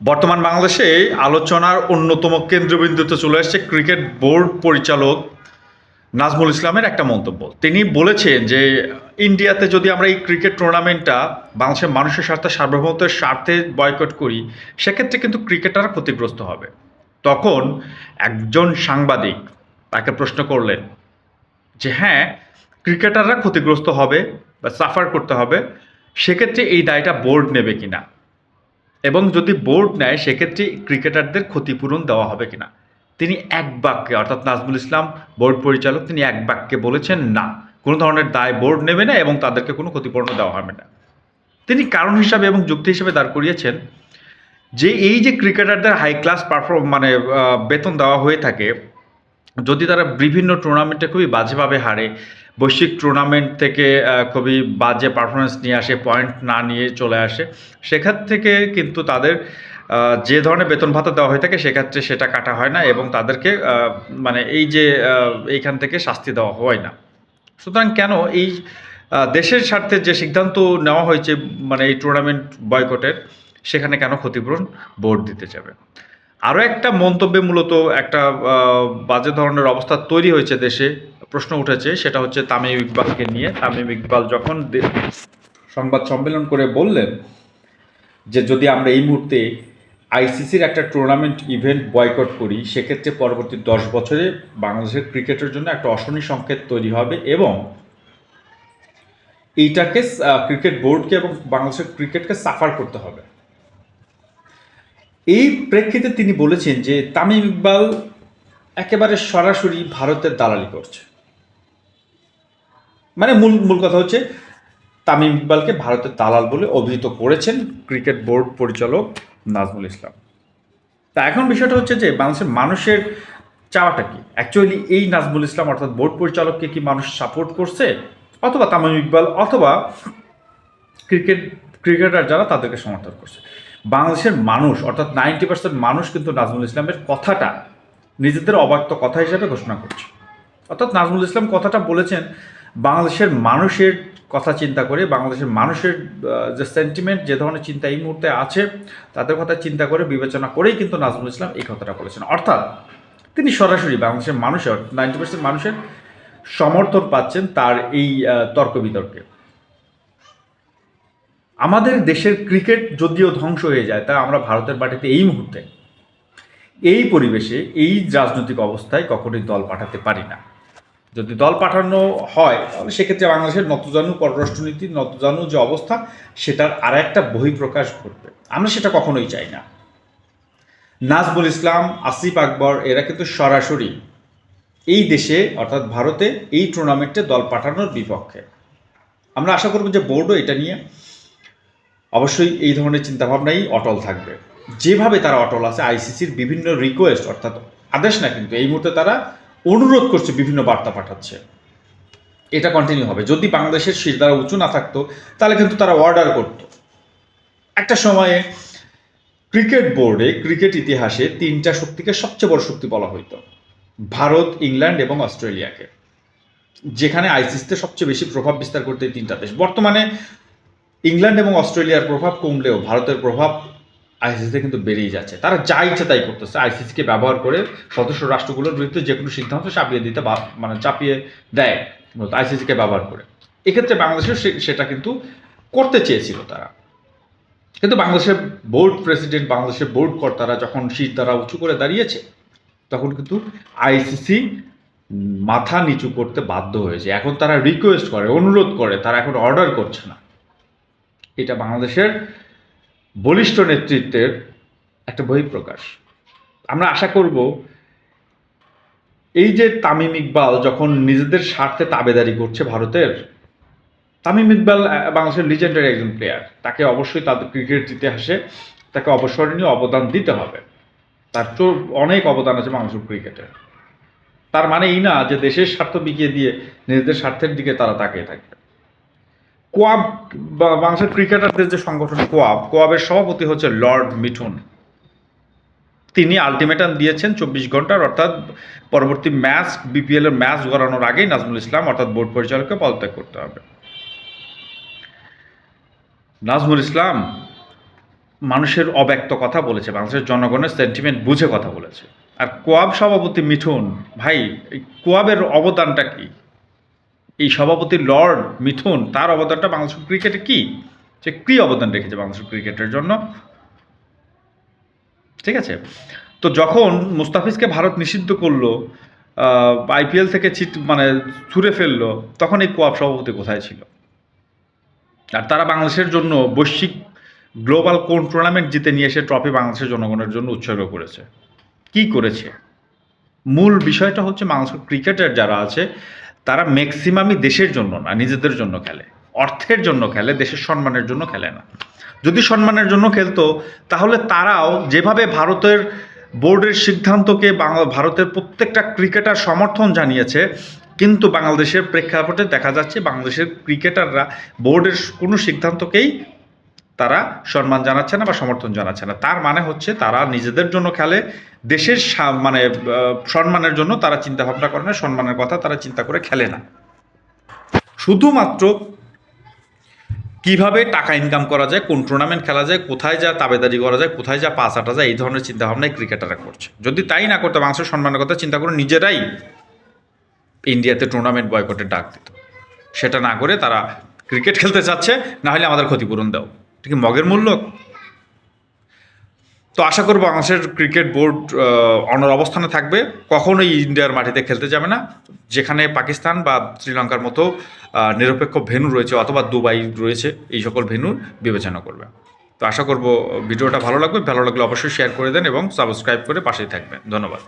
বর্তমান বাংলাদেশে আলোচনার অন্যতম কেন্দ্রবিন্দুতে চলে আসছে ক্রিকেট বোর্ড পরিচালক নাজমুল ইসলামের একটা মন্তব্য। তিনি বলেছেন যে ইন্ডিয়াতে যদি আমরা এই ক্রিকেট টুর্নামেন্টটা বাংলাদেশের মানুষের স্বার্থে সার্বভৌমত্বের স্বার্থে বয়কট করি, সেক্ষেত্রে কিন্তু ক্রিকেটাররা ক্ষতিগ্রস্ত হবে। তখন একজন সাংবাদিক তাকে প্রশ্ন করলেন যে হ্যাঁ, ক্রিকেটাররা ক্ষতিগ্রস্ত হবে বা সাফার করতে হবে, সেক্ষেত্রে এই দায়টা বোর্ড নেবে কিনা, এবং যদি বোর্ড নেয় সেক্ষেত্রে ক্রিকেটারদের ক্ষতিপূরণ দেওয়া হবে কিনা। তিনি এক বাক্যে, অর্থাৎ নাজমুল ইসলাম বোর্ড পরিচালক, তিনি এক বাক্যে বলেছেন না, কোনো ধরনের দায় বোর্ড নেবে না এবং তাদেরকে কোনো ক্ষতিপূরণ দেওয়া হবে না। তিনি কারণ হিসাবে এবং যুক্তি হিসাবে দাঁড় করিয়েছেন যে এই যে ক্রিকেটারদের হাই ক্লাস বেতন দেওয়া হয়ে থাকে, যদি তারা বিভিন্ন টুর্নামেন্টে খুবই বাজেভাবে হারে, বৈশ্বিক টুর্নামেন্ট থেকে খুবই বাজে পারফরমেন্স নিয়ে আসে, পয়েন্ট না নিয়ে চলে আসে, সেখান থেকে কিন্তু তাদের যে ধরনের বেতন ভাতা দেওয়া হয়ে থাকে সেক্ষেত্রে সেটা কাটা হয় না এবং তাদেরকে মানে এই যে এইখান থেকে শাস্তি দেওয়া হয় না। সুতরাং কেন এই দেশের স্বার্থে যে সিদ্ধান্ত নেওয়া হয়েছে, মানে এই টুর্নামেন্ট বয়কটের, সেখানে কেন ক্ষতিপূরণ বোর্ড দিতে যাবে? আরও একটা মন্তব্যে মূলত একটা বাজে ধরনের অবস্থা তৈরি হয়েছে দেশে, প্রশ্ন উঠেছে, সেটা হচ্ছে তামিম ইকবালকে নিয়ে। তামিম ইকবাল যখন সংবাদ সম্মেলন করে বললেন যে যদি আমরা এই মুহূর্তে আইসিসির একটা টুর্নামেন্ট ইভেন্ট বয়কট করি, সেক্ষেত্রে পরবর্তী 10 বছরে বাংলাদেশের ক্রিকেটের জন্য একটা অশনি সংকেত তৈরি হবে এবং এইটাকে ক্রিকেট বোর্ডকে এবং বাংলাদেশের ক্রিকেটকে সাফার করতে হবে। এই প্রেক্ষিতে তিনি বলেছেন যে তামিম ইকবাল একেবারে সরাসরি ভারতের দালালি করছে। মানে মূল কথা হচ্ছে তামিম ইকবালকে ভারতের দালাল বলে অভিহিত করেছেন ক্রিকেট বোর্ড পরিচালক নাজমুল ইসলাম। তা এখন বিষয়টা হচ্ছে যে বাংলাদেশের মানুষের চাওয়াটা কি? অ্যাকচুয়ালি এই নাজমুল ইসলাম অর্থাৎ বোর্ড পরিচালককে কি মানুষ সাপোর্ট করছে, অথবা তামিম ইকবাল অথবা ক্রিকেটার যারা তাদেরকে সমর্থন করছে? বাংলাদেশের মানুষ অর্থাৎ 90% মানুষ কিন্তু নাজমুল ইসলামের কথাটা নিজেদের অব্যক্ত কথা হিসেবে ঘোষণা করছে। অর্থাৎ নাজমুল ইসলাম কথাটা বলেছেন বাংলাদেশের মানুষের কথা চিন্তা করে, বাংলাদেশের মানুষের যে সেন্টিমেন্ট, যে ধরনের চিন্তা এই মুহূর্তে আছে, তাদের কথা চিন্তা করে বিবেচনা করেই কিন্তু নাজমুল ইসলাম এই কথাটা বলেছেন। অর্থাৎ তিনি সরাসরি বাংলাদেশের মানুষের 90% মানুষের সমর্থন পাচ্ছেন তার এই তর্ক বিতর্কে। আমাদের দেশের ক্রিকেট যদিও ধ্বংস হয়ে যায়, তা আমরা ভারতের মাটিতে এই মুহূর্তে, এই পরিবেশে, এই রাজনৈতিক অবস্থায় কখনোই দল পাঠাতে পারি না। যদি দল পাঠানো হয় তাহলে সেক্ষেত্রে বাংলাদেশের নতজানু পররাষ্ট্রনীতি, নতজানু যে অবস্থা, সেটার আর একটা বহিঃপ্রকাশ ঘটবে। আমরা সেটা কখনোই চাই না। নাজমুল ইসলাম, আসিফ আকবর এরা কিন্তু সরাসরি এই দেশে অর্থাৎ ভারতে এই টুর্নামেন্টে দল পাঠানোর বিপক্ষে। আমরা আশা করব যে বোর্ডও এটা নিয়ে অবশ্যই এই ধরনের চিন্তাভাবনাই অটল থাকবে। যেভাবে তারা অটল আছে, আইসিসির বিভিন্ন রিকোয়েস্ট, অর্থাৎ আদেশ না, কিন্তু এই মুহূর্তে তারা অনুরোধ করছে, বিভিন্ন বার্তা পাঠাচ্ছে, এটা কন্টিনিউ হবে। যদি বাংলাদেশের শিরদাঁড়া উঁচু না থাকতো তাহলে কিন্তু তারা অর্ডার করত। একটা সময়ে ক্রিকেট বোর্ডে, ক্রিকেট ইতিহাসে 3টা শক্তিকে সবচেয়ে বড় শক্তি বলা হইতো, ভারত, ইংল্যান্ড এবং অস্ট্রেলিয়াকে, যেখানে আইসিসিতে সবচেয়ে বেশি প্রভাব বিস্তার করতে এই 3টা দেশ। বর্তমানে ইংল্যান্ড এবং অস্ট্রেলিয়ার প্রভাব কমলেও ভারতের প্রভাব আইসিসিতে কিন্তু বেড়েই যাচ্ছে। তারা যা ইচ্ছে তাই করতেছে, আইসিসিকে ব্যবহার করে সদস্য রাষ্ট্রগুলোর বিরুদ্ধে যে কোনো সিদ্ধান্ত চাপিয়ে দেয় আইসিসিকে ব্যবহার করে। এক্ষেত্রে বাংলাদেশের সেটা কিন্তু করতে চেয়েছিল তারা, কিন্তু বাংলাদেশের বোর্ড প্রেসিডেন্ট, বাংলাদেশের বোর্ড কর্তারা যখন শিরদাঁড়া উঁচু করে দাঁড়িয়েছে, তখন কিন্তু আইসিসি মাথা নিচু করতে বাধ্য হয়েছে। এখন তারা রিকোয়েস্ট করে, অনুরোধ করে, তারা এখন অর্ডার করছে না। এটা বাংলাদেশের বলিষ্ঠ নেতৃত্বের একটা বহিঃপ্রকাশ। আমরা আশা করব এই যে তামিম ইকবাল যখন নিজেদের স্বার্থে তাবেদারি করছে ভারতের, তামিম ইকবাল বাংলাদেশের লিজেন্ডারি একজন প্লেয়ার, তাকে অবশ্যই তাদের ক্রিকেট ইতিহাসে তাকে অবসরণীয় অবদান দিতে হবে। তার তো অনেক অবদান আছে বাংলাদেশের ক্রিকেটে। তার মানে এই না যে দেশের স্বার্থ বিকিয়ে দিয়ে নিজেদের স্বার্থের দিকে তারা তাকিয়ে থাকবে। কোয়াব বা বাংলাদেশের ক্রিকেটারদের যে সংগঠন কোয়াবের সভাপতি হচ্ছে লর্ড মিঠুন। তিনি আলটিমেটাম দিয়েছেন 24 ঘন্টার, অর্থাৎ পরবর্তী ম্যাচ, বিপিএল এর ম্যাচ গড়ানোর আগেই নাজমুল ইসলাম অর্থাৎ বোর্ড পরিচালককে পদত্যাগ করতে হবে। নাজমুল ইসলাম মানুষের অব্যক্ত কথা বলেছে, বাংলাদেশের জনগণের সেন্টিমেন্ট বুঝে কথা বলেছে। আর কোয়াব সভাপতি মিঠুন ভাই, এই কোয়াবের অবদানটা কি? এই সভাপতি লর্ড মিথুন, তার অবদানটা বাংলাদেশ ক্রিকেটে কি? সে কী অবদান রেখেছে বাংলাদেশ ক্রিকেটের জন্য? ঠিক আছে। তো যখন মুস্তাফিজকে ভারত নিষিদ্ধ করলো, আইপিএল থেকে মানে ছুঁড়ে ফেললো, তখন এই কোয়াব সভাপতি কোথায় ছিল? আর তারা বাংলাদেশের জন্য বৈশ্বিক গ্লোবাল কোন টুর্নামেন্ট জিতে নিয়ে এসে ট্রফি বাংলাদেশের জনগণের জন্য উৎসর্গ করেছে? কি করেছে? মূল বিষয়টা হচ্ছে বাংলাদেশের ক্রিকেটার যারা আছে তারা ম্যাক্সিমামই দেশের জন্য না, নিজেদের জন্য খেলে, অর্থের জন্য খেলে, দেশের সম্মানের জন্য খেলে না। যদি সম্মানের জন্য খেলতো তাহলে তারাও যেভাবে ভারতের বোর্ডের সিদ্ধান্তকে ভারতের প্রত্যেকটা ক্রিকেটার সমর্থন জানিয়েছে, কিন্তু বাংলাদেশের প্রেক্ষাপটে দেখা যাচ্ছে বাংলাদেশের ক্রিকেটাররা বোর্ডের কোনো সিদ্ধান্তকেই তারা সম্মান জানাচ্ছে না বা সমর্থন জানাচ্ছে না। তার মানে হচ্ছে তারা নিজেদের জন্য খেলে, দেশের মানে সম্মানের জন্য তারা চিন্তা ভাবনা করে না, সম্মানের কথা তারা চিন্তা করে খেলে না। শুধুমাত্র কিভাবে টাকা ইনকাম করা যায়, কোন টুর্নামেন্ট খেলা যায়, কোথায় যা তাবেদারি করা যায়, কোথায় যা পাস আটা যায়, এই ধরনের চিন্তাভাবনাই ক্রিকেটাররা করছে। যদি তাই না করতে, বাংলাদেশের সম্মানের কথা চিন্তা করে নিজেরাই ইন্ডিয়াতে টুর্নামেন্ট বয়কটের ডাক দিত। সেটা না করে তারা ক্রিকেট খেলতে চাচ্ছে, না হলে আমাদের ক্ষতিপূরণ দাও। ঠিক মগের মূল্য। তো আশা করব বাংলাদেশের ক্রিকেট বোর্ড অনর অবস্থানে থাকবে, কখনোই ইন্ডিয়ার মাটিতে খেলতে যাবে না। যেখানে পাকিস্তান বা শ্রীলঙ্কার মতো নিরপেক্ষ ভেন্যু রয়েছে, অথবা দুবাই রয়েছে, এই সকল ভেন্যুর বিবেচনা করবে। তো আশা করব ভিডিওটা ভালো লাগবে, ভালো লাগলে অবশ্যই শেয়ার করে দেন এবং সাবস্ক্রাইব করে পাশেই থাকবেন। ধন্যবাদ।